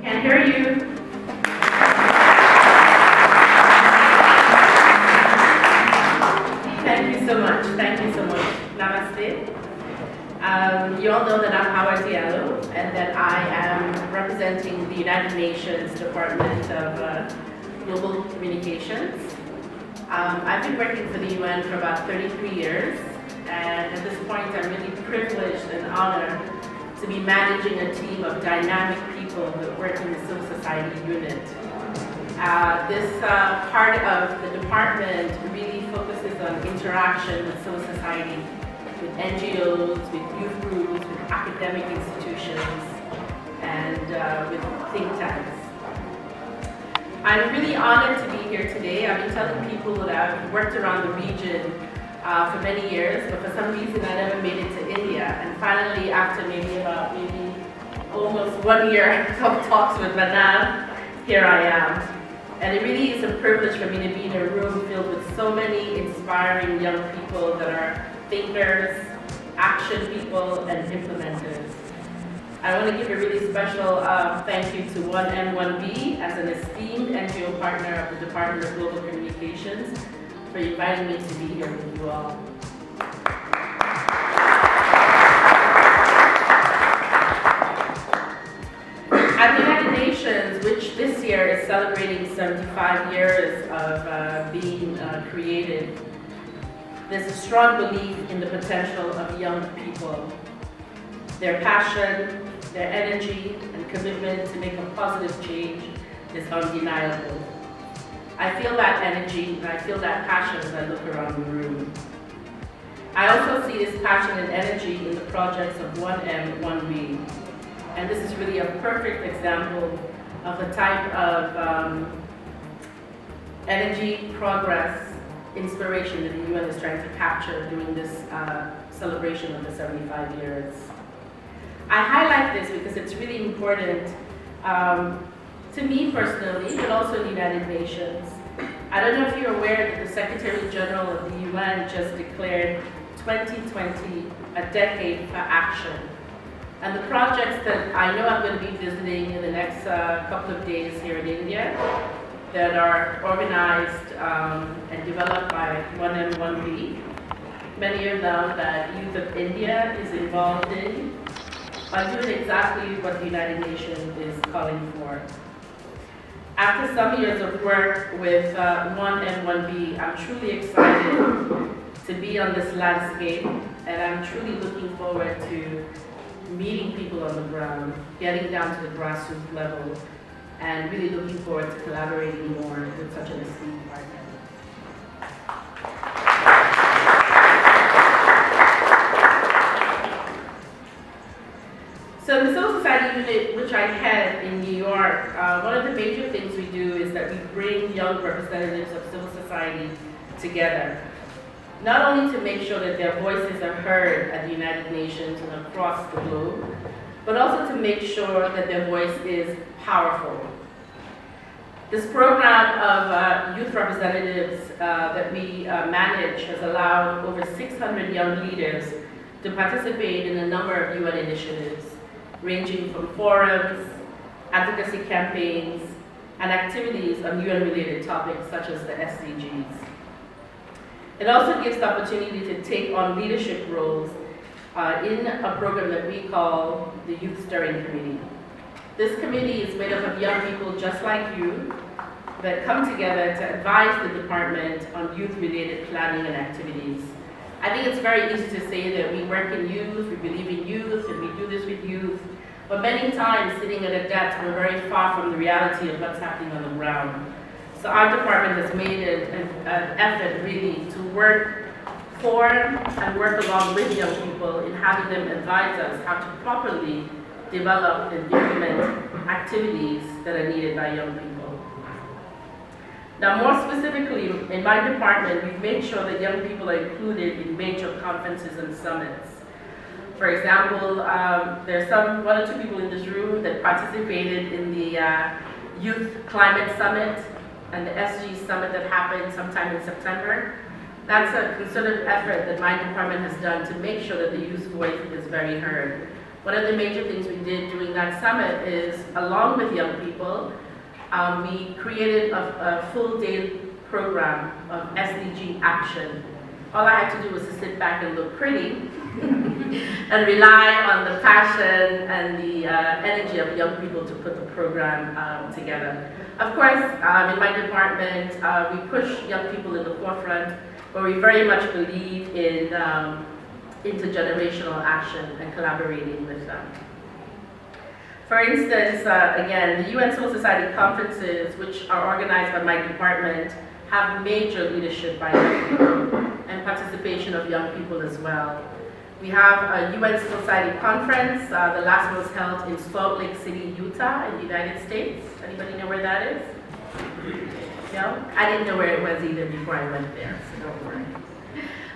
Can't hear you. Thank you so much. Thank you so much. Namaste. You all know that I'm Diallo and that I am representing the United Nations Department of Global Communications. I've been working for the UN for about 33 years, and at this point I'm really privileged and honored to be managing a team of dynamic people that work in the civil society unit. This part of the department really focuses on interaction with civil society, with NGOs, with youth groups, with academic institutions, and with think tanks. I'm really honored to be here today. I've been telling people that I've worked around the region for many years, but for some reason I never made it to India. And finally, after maybe almost 1 year of talks with Manav, here I am. And it really is a privilege for me to be in a room filled with so many inspiring young people that are thinkers, action people, and implementers. I want to give a really special thank you to 1M1B as an esteemed NGO partner of the Department of Global Communications for inviting me to be here with you all. At the United Nations, which this year is celebrating 75 years of being created, there's a strong belief in the potential of young people. Their passion, their energy, and commitment to make a positive change is undeniable. I feel that energy and I feel that passion as I look around the room. I also see this passion and energy in the projects of 1M, 1B. And this is really a perfect example of the type of energy, progress, inspiration that the UN is trying to capture during this celebration of the 75 years. I highlight this because it's really important to me personally, but also the United Nations. I don't know if you're aware that the Secretary General of the UN just declared 2020 a decade for action. And the projects that I know I'm going to be visiting in the next couple of days here in India that are organized and developed by 1M, 1B, many of them that Youth of India is involved in, are doing exactly what the United Nations is calling for. After some years of work with 1M, 1B, I'm truly excited to be on this landscape, and I'm truly looking forward to meeting people on the ground, getting down to the grassroots level, and really looking forward to collaborating more with such an esteemed partner. So the Civil Society Unit, which I head in New York, one of the major things we do is that we bring young representatives of civil society together. Not only to make sure that their voices are heard at the United Nations and across the globe, but also to make sure that their voice is powerful. This program of youth representatives that we manage has allowed over 600 young leaders to participate in a number of UN initiatives, ranging from forums, advocacy campaigns, and activities on UN-related topics such as the SDGs. It also gives the opportunity to take on leadership roles in a program that we call the Youth Steering Committee. This committee is made up of young people just like you that come together to advise the department on youth-related planning and activities. I think it's very easy to say that we work in youth, we believe in youth, and we do this with youth, but many times sitting at a desk, we're very far from the reality of what's happening on the ground. So our department has made an effort really to work for and work along with young people in having them advise us how to properly develop and implement activities that are needed by young people. Now, more specifically, in my department, we've made sure that young people are included in major conferences and summits. For example, there's one or two people in this room that participated in the Youth Climate Summit and the SG Summit that happened sometime in September. That's a concerted effort that my department has done to make sure that the youth voice is very heard. One of the major things we did during that summit is, along with young people, we created a full day program of SDG action. All I had to do was to sit back and look pretty and rely on the passion and the energy of young people to put the program together. Of course, in my department, we push young people in the forefront, but we very much believe in intergenerational action and collaborating with them. For instance, again, the UN Civil Society conferences, which are organized by my department, have major leadership by young people and participation of young people as well. We have a UN Civil Society conference. The last one was held in Salt Lake City, Utah, in the United States. Anybody know where that is? No? I didn't know where it was either before I went there, so don't worry.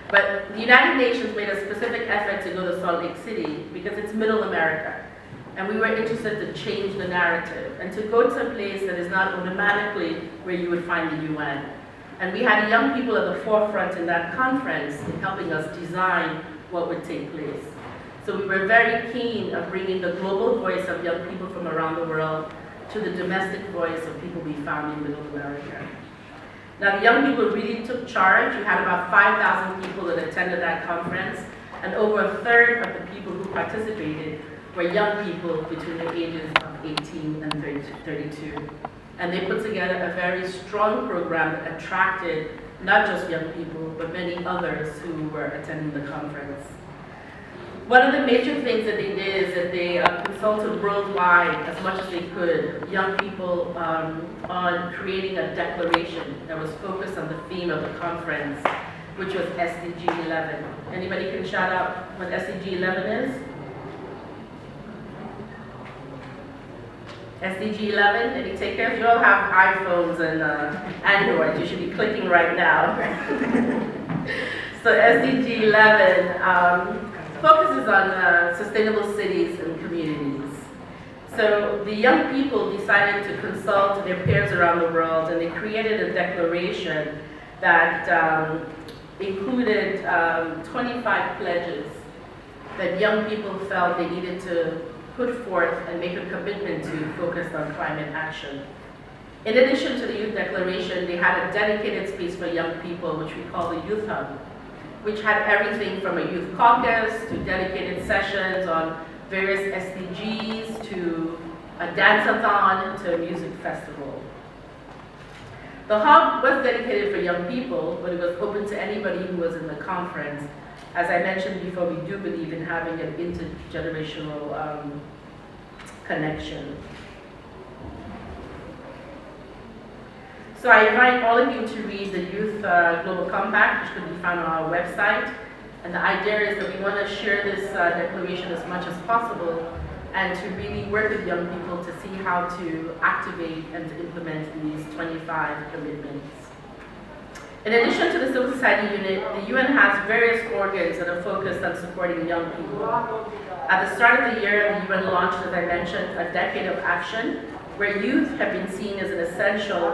But the United Nations made a specific effort to go to Salt Lake City because it's Middle America. And we were interested to change the narrative and to go to a place that is not automatically where you would find the UN. And we had young people at the forefront in that conference in helping us design what would take place. So we were very keen of bringing the global voice of young people from around the world to the domestic voice of people we found in Middle America. Now the young people really took charge. We had about 5,000 people that attended that conference, and over a third of the people who participated were young people between the ages of 18 and 32. And they put together a very strong program that attracted not just young people, but many others who were attending the conference. One of the major things that they did is that they consulted worldwide as much as they could, young people on creating a declaration that was focused on the theme of the conference, which was SDG 11. Anybody can shout out what SDG 11 is? SDG 11, any takers? You all have iPhones and Androids. You should be clicking right now. So SDG 11 focuses on sustainable cities and communities. So the young people decided to consult their peers around the world, and they created a declaration that included 25 pledges that young people felt they needed to put forth and make a commitment to focus on climate action. In addition to the Youth Declaration, they had a dedicated space for young people, which we call the Youth Hub, which had everything from a youth caucus to dedicated sessions on various SDGs to a dance-a-thon to a music festival. The hub was dedicated for young people, but it was open to anybody who was in the conference. As I mentioned before, we do believe in having an intergenerational connection. So I invite all of you to read the Youth Global Compact, which can be found on our website. And the idea is that we want to share this declaration as much as possible and to really work with young people to see how to activate and to implement these 25 commitments. In addition to the Civil Society Unit, the UN has various organs that are focused on supporting young people. At the start of the year, the UN launched, as I mentioned, a decade of action, where youth have been seen as essential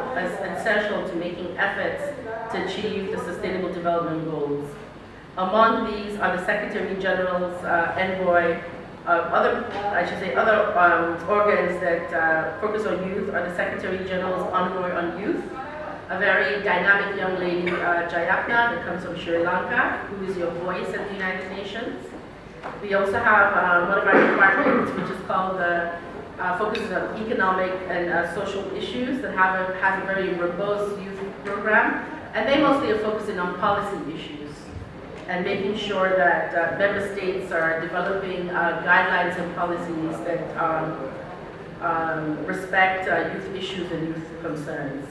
to making efforts to achieve the Sustainable Development Goals. Among these are the Secretary General's envoy, other organs that focus on youth are the Secretary General's envoy on youth, a very dynamic young lady, Jayapna, that comes from Sri Lanka, who is your voice at the United Nations. We also have one of our departments, which is called focuses on economic and social issues that has a very robust youth program, and they mostly are focusing on policy issues and making sure that member states are developing guidelines and policies that respect youth issues and youth concerns.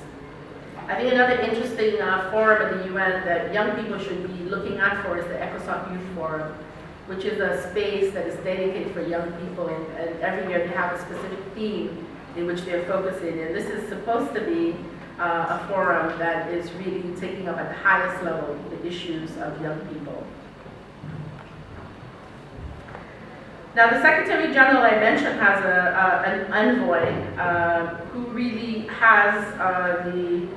I think another interesting forum at the UN that young people should be looking out for is the ECOSOC Youth Forum, which is a space that is dedicated for young people, and every year they have a specific theme in which they're focusing. And this is supposed to be a forum that is really taking up at the highest level the issues of young people. Now, the Secretary General I mentioned has an envoy who really has the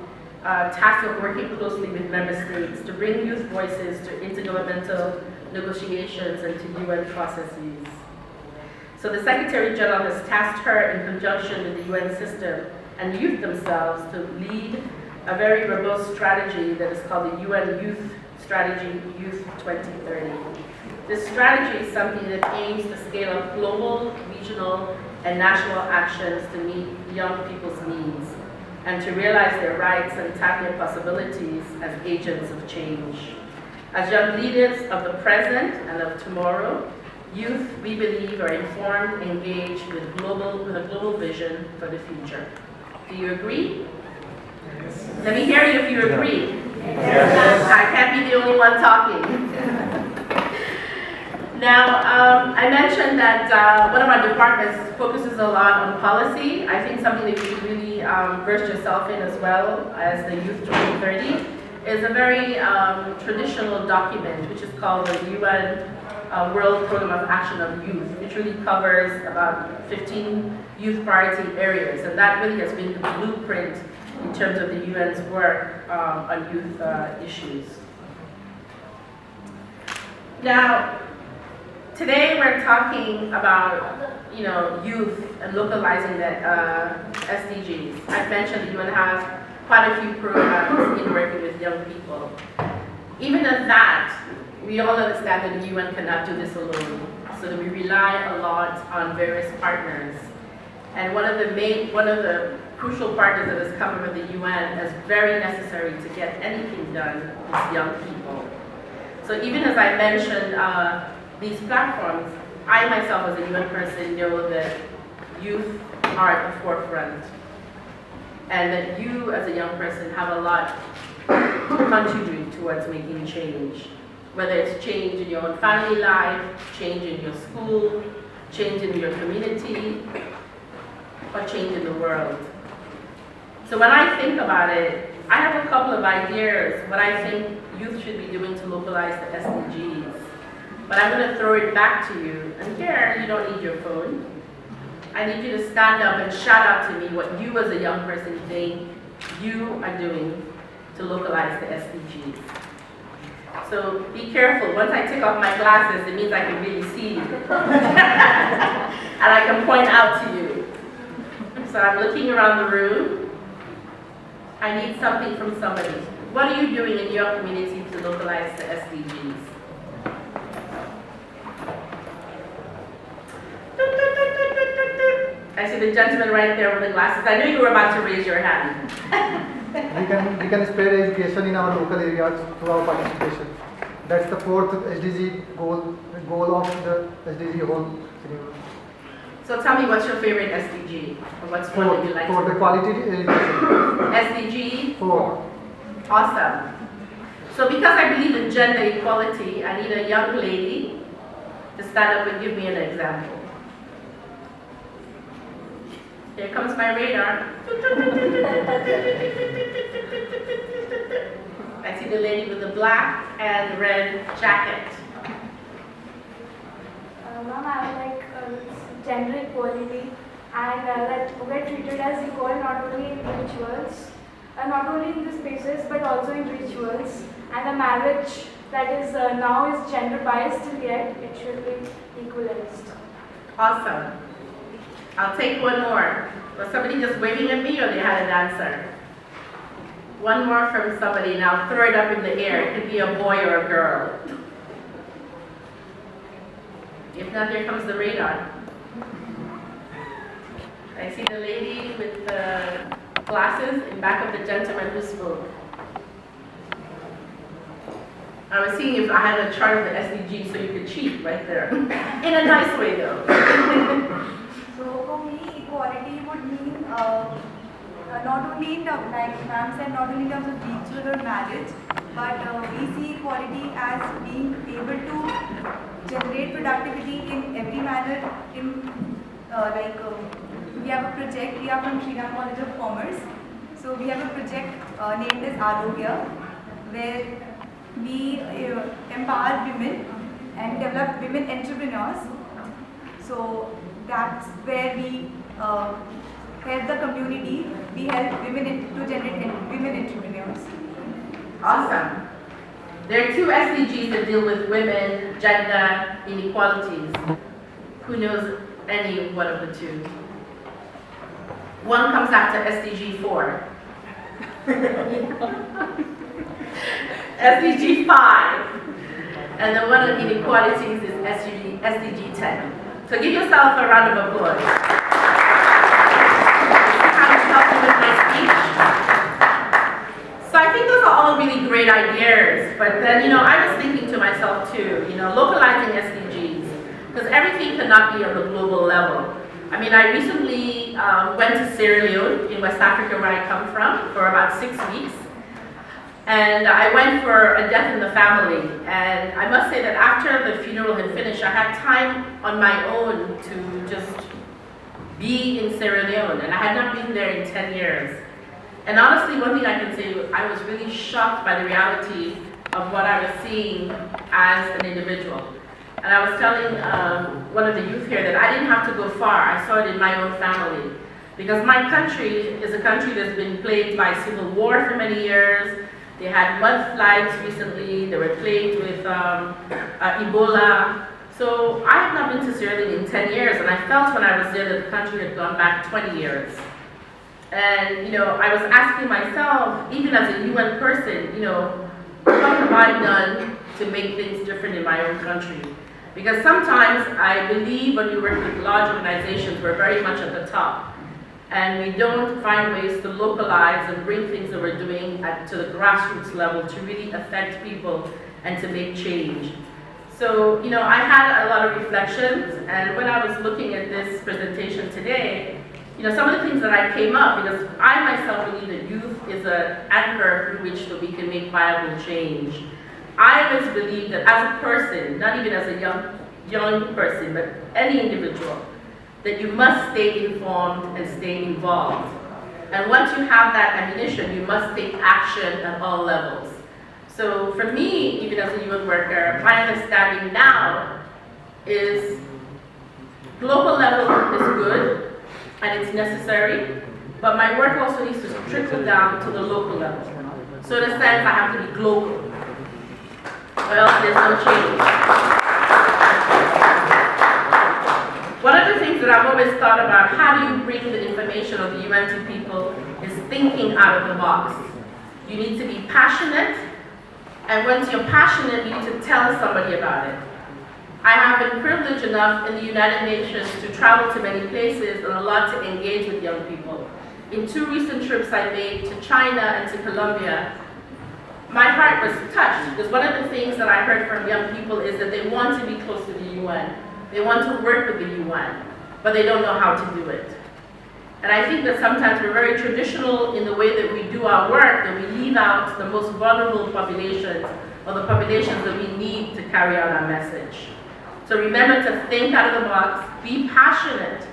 task of working closely with member states to bring youth voices to intergovernmental negotiations and to UN processes. So the Secretary General has tasked her in conjunction with the UN system and youth themselves to lead a very robust strategy that is called the UN Youth Strategy Youth 2030. This strategy is something that aims to scale up global, regional, and national actions to meet young people's needs and to realize their rights and tap their possibilities as agents of change. As young leaders of the present and of tomorrow, youth, we believe, are informed, engaged with a global vision for the future. Do you agree? Yes. Let me hear you if you agree. Yes. I can't be the only one talking. Now, I mentioned that one of our departments focuses a lot on policy. I think something that you really verse yourself in as well as the Youth 2030 is a very traditional document, which is called the UN World Program of Action of Youth, which really covers about 15 youth priority areas. And that really has been the blueprint in terms of the UN's work on youth issues. Now, today we're talking about, youth and localizing the SDGs. I've mentioned the UN has quite a few programs in working with young people. Even at that, we all understand that the UN cannot do this alone, so that we rely a lot on various partners. And one of the crucial partners that has come from the UN as very necessary to get anything done is young people. So even as I mentioned these platforms, I myself as a UN person know that youth are at the forefront, and that you as a young person have a lot to contribute towards making change. Whether it's change in your own family life, change in your school, change in your community, or change in the world. So when I think about it, I have a couple of ideas what I think youth should be doing to localize the SDGs. But I'm going to throw it back to you. And here, you don't need your phone. I need you to stand up and shout out to me what you as a young person think you are doing to localize the SDGs. So be careful. Once I take off my glasses, it means I can really see you. And I can point out to you. So I'm looking around the room. I need something from somebody. What are you doing in your community to localize the SDGs? I see the gentleman right there with the glasses. I knew you were about to raise your hand. We can spread education in our local areas through our participation. That's the fourth SDG goal of the SDG whole scenario. So tell me, what's your favorite SDG? Or what's one that you like? For the quality education. SDG? 4. Awesome. So because I believe in gender equality, I need a young lady to stand up and give me an example. Here comes my radar. I see the lady with the black and red jacket. Ma'am, I would like gender equality and that we're treated as equal not only in rituals, not only in the spaces but also in rituals. And a marriage that is now is gender biased till yet, it should be equalized. Awesome. I'll take one more. Was somebody just waving at me or they had an answer? One more from somebody, and I'll throw it up in the air. It could be a boy or a girl. If not, here comes the radar. I see the lady with the glasses in back of the gentleman who spoke. I was seeing if I had a chart of the SDGs so you could cheat right there. In a nice way though. So for me, equality would mean not only in terms, like ma'am said, not only in terms of ritual or marriage, but we see equality as being able to generate productivity in every manner. We have a project. We are from Sri Lanka College of Commerce, so we have a project named as Arogya, where we empower women and develop women entrepreneurs. So that's where we help the community. We help women to generate women entrepreneurs. Awesome. There are 2 SDGs that deal with women, gender, inequalities. Who knows any one of the two. One comes after SDG 4. SDG 5. And the one on inequalities is SDG 10. So give yourself a round of applause. Kind of help me with my speech. So I think those are all really great ideas, but then, I was thinking to myself too, localizing SDGs, because everything cannot be on the global level. I mean, I recently went to Sierra Leone in West Africa, where I come from, for about 6 weeks. And I went for a death in the family. And I must say that after the funeral had finished, I had time on my own to just be in Sierra Leone. And I had not been there in 10 years. And honestly, one thing I can say, I was really shocked by the reality of what I was seeing as an individual. And I was telling one of the youth here that I didn't have to go far. I saw it in my own family. Because my country is a country that's been plagued by civil war for many years. They had mudslides recently. They were plagued with Ebola. So I have not been to Sierra Leone in 10 years. And I felt when I was there that the country had gone back 20 years. And, I was asking myself, even as a UN person, what have I done to make things different in my own country? Because sometimes I believe when we work with large organizations, we're very much at the top. And we don't find ways to localize and bring things that we're doing to the grassroots level to really affect people and to make change. So, I had a lot of reflections, and when I was looking at this presentation today, some of the things that I came up, because I myself believe that youth is an anchor through which that we can make viable change. I always believe that as a person, not even as a young person, but any individual, that you must stay informed and stay involved. And once you have that ammunition, you must take action at all levels. So for me, even as a UN worker, my understanding now is global level is good, and it's necessary, but my work also needs to trickle down to the local level. So in a sense, I have to be global, or else there's no change. One of the things that I've always thought about, how do you bring the information of the UN to people, is thinking out of the box. You need to be passionate, and once you're passionate, you need to tell somebody about it. I have been privileged enough in the United Nations to travel to many places and a lot to engage with young people. In 2 recent trips I made to China and to Colombia, my heart was touched, because one of the things that I heard from young people is that they want to be close to the UN. They want to work with the UN, but they don't know how to do it. And I think that sometimes we're very traditional in the way that we do our work, that we leave out the most vulnerable populations, or the populations that we need to carry out our message. So remember to think out of the box, be passionate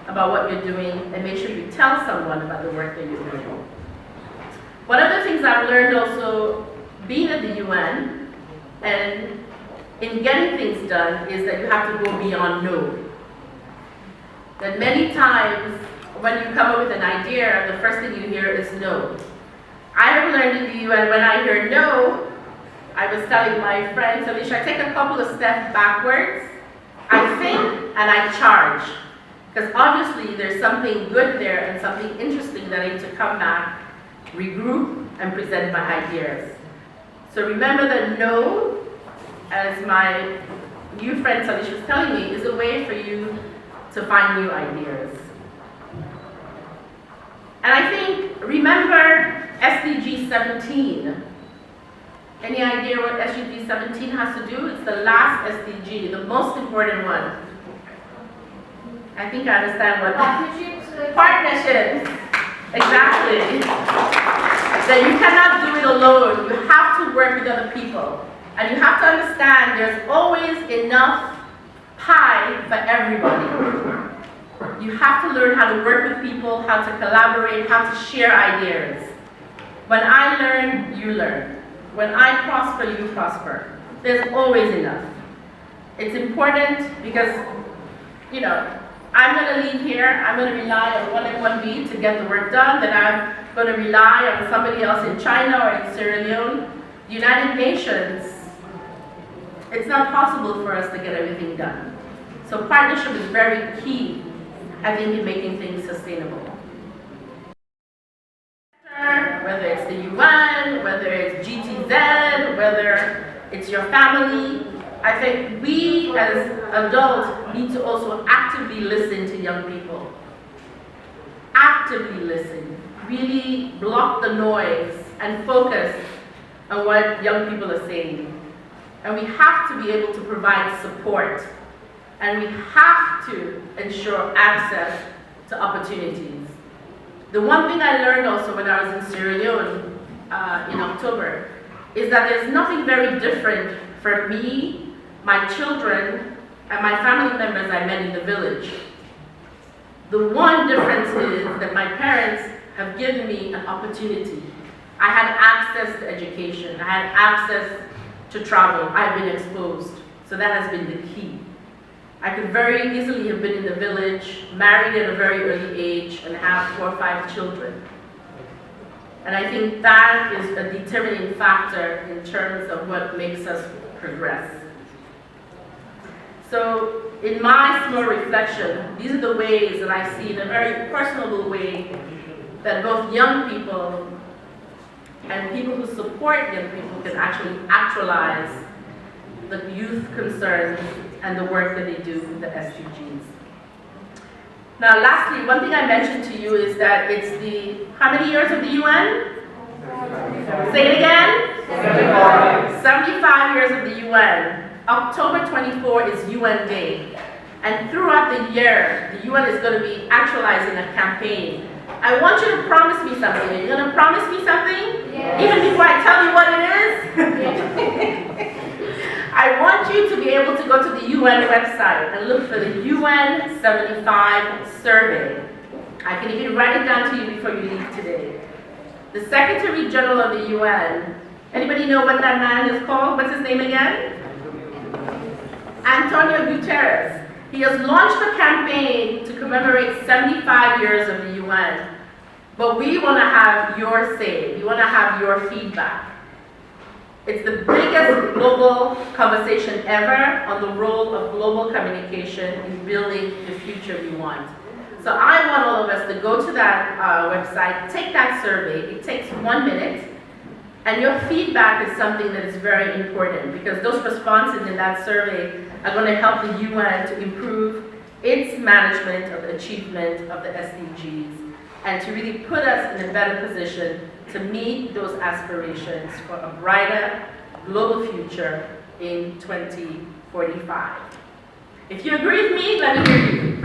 about what you're doing, and make sure you tell someone about the work that you're doing. One of the things I've learned also, being at the UN, and in getting things done, is that you have to go beyond no. That many times, when you come up with an idea, the first thing you hear is no. I have learned in the UN, when I hear no, I was telling my friend, Alicia, I take a couple of steps backwards, I think, and I charge. Because obviously there's something good there and something interesting that I need to come back, regroup, and present my ideas. So remember that no, as my new friend Salish was telling me, is a way for you to find new ideas. And I think, remember SDG 17. Any idea what SDG 17 has to do? It's the last SDG, the most important one. I think I understand what... Partnerships. Partnerships. Exactly. That you cannot do it alone. You have to work with other people. And you have to understand there's always enough pie for everybody. You have to learn how to work with people, how to collaborate, how to share ideas. When I learn, you learn. When I prosper, you prosper. There's always enough. It's important because, I'm going to leave here, I'm going to rely on 1M1B to get the work done, then I'm going to rely on somebody else in China or in Sierra Leone. The United Nations, it's not possible for us to get everything done. So partnership is very key, I think, in making things sustainable. Whether it's the UN, whether it's GTZ, whether it's your family, I think we as adults need to also actively listen to young people. Actively listen. Really block the noise and focus on what young people are saying. And we have to be able to provide support. And we have to ensure access to opportunities. The one thing I learned also when I was in Sierra Leone in October is that there's nothing very different for me, my children, and my family members I met in the village. The one difference is that my parents have given me an opportunity. I had access to education. I had access to travel. I've been exposed. So that has been the key. I could very easily have been in the village, married at a very early age, and have 4 or 5 children. And I think that is a determining factor in terms of what makes us progress. So in my small reflection, these are the ways that I see in a very personable way that both young people and people who support young people can actually actualize the youth concerns and the work that they do with the SDGs. Now lastly, one thing I mentioned to you is that it's the, how many years of the UN? Say it again? 75 years of the UN. October 24 is UN Day. And throughout the year, the UN is going to be actualizing a campaign. I want you to promise me something. Are you going to promise me something? Yes. Even before I tell you what it is? I want you to be able to go to the UN website and look for the UN 75 survey. I can even write it down to you before you leave today. The Secretary General of the UN, anybody know what that man is called? What's his name again? Antonio Guterres. He has launched a campaign to commemorate 75 years of the UN. But we want to have your say. We want to have your feedback. It's the biggest global conversation ever on the role of global communication in building the future we want. So I want all of us to go to that website, take that survey. It takes 1 minute. And your feedback is something that is very important because those responses in that survey are going to help the UN to improve its management of the achievement of the SDGs and to really put us in a better position to meet those aspirations for a brighter global future in 2045. If you agree with me, let me hear you.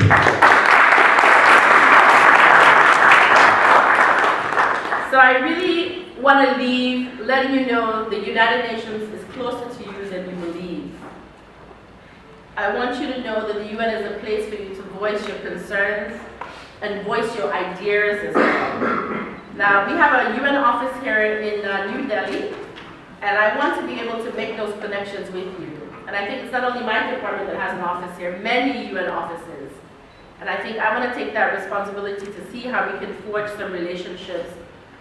So I really want to leave letting you know the United Nations is closer to you than you believe. I want you to know that the UN is a place for you to voice your concerns and voice your ideas as well. Now, we have a UN office here in New Delhi, and I want to be able to make those connections with you. And I think it's not only my department that has an office here, many UN offices. And I think I want to take that responsibility to see how we can forge some relationships,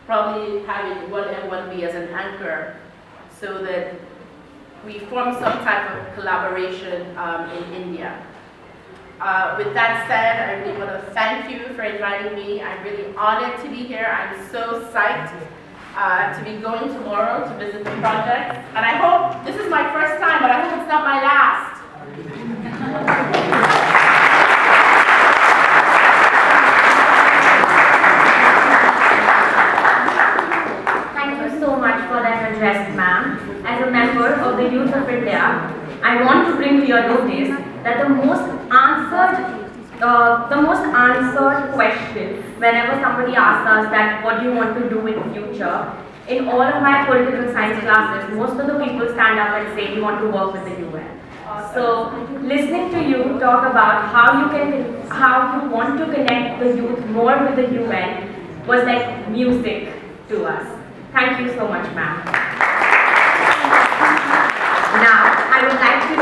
probably having one M1B as an anchor, so that we form some type of collaboration in India. With that said, I really want to thank you for inviting me. I'm really honored to be here. I'm so psyched to be going tomorrow to visit the project. And I hope, this is my first time, but I hope it's not my last. Thank you so much for that address, ma'am. As a member of the Youth of India, I want to bring to your notice that the most answered question whenever somebody asks us that what do you want to do in the future, in all of my political science classes, most of the people stand up and say we want to work with the UN. So listening to you talk about how you want to connect the youth more with the UN was like music to us. Thank you so much, ma'am. Now, I would like to